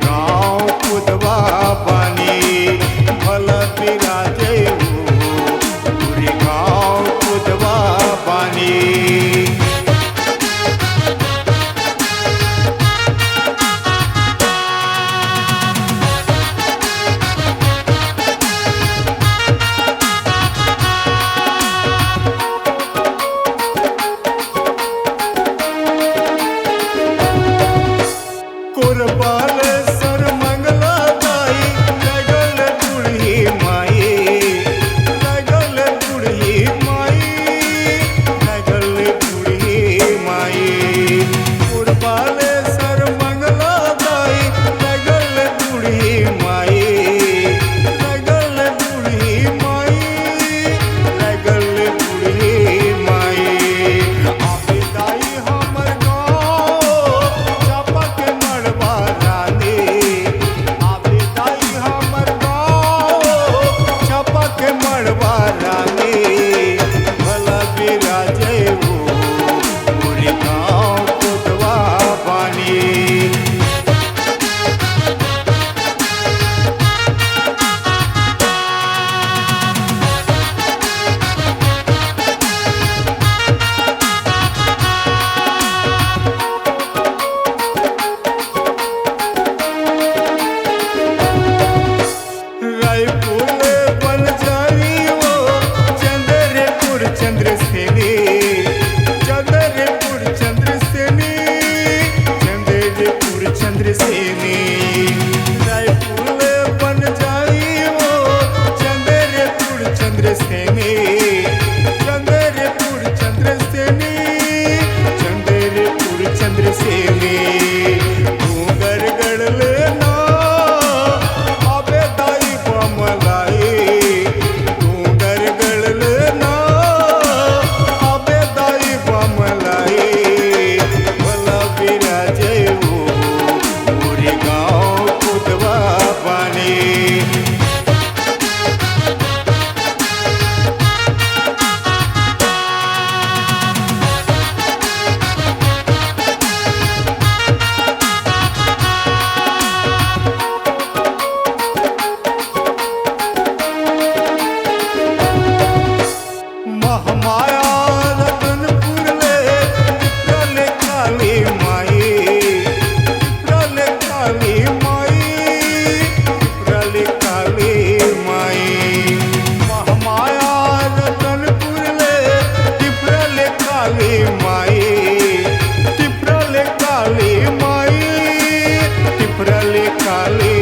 गाँव कुदवा बानी भल बिराजे पूरे गाँव कुदवा बानी। कुरबाल सर मंगला दाई लगल बूढ़ी माई, लगल बूढ़ी माई, लगल बूढ़ी माई। कुरबाल सर मंगला दाई लगल बूढ़ी माई, लगल बूढ़ी माई, लगल बूढ़ी माई। आबे दाई हमर गाँव चापा के मड़वा रानी, आबे दाई हमर गाँव चापा के मड़वा रानी भला बिराजे पूरे गाँव कुदवा बानी। रायपुर बनजारी वो चंद्रपुर चंद्रसेनी, चंद्रपुर चंद्रसेनी, चंद्रपुर चंद्रसेनी। रायपुर बनजारी वो चंद्रपुर चंद्रसेनी, चंद्रपुर चंद्रसेनी, चंद्रपुर चंद्रसेनी। डूंगर गढ़ले ना आबे दाई बमलाई, डूंगर गढ़ले ना आबे दाई बमलाई भला बिराजे पूरे गाँव कुदवा बानी। महमाया रतनपुर ले पिपरले काली माई, पिपरले काली माई, पिपरले काली माई। महमाया रतनपुर ले पिपरले काली माई, पिपरले काली माई, पिपरले काली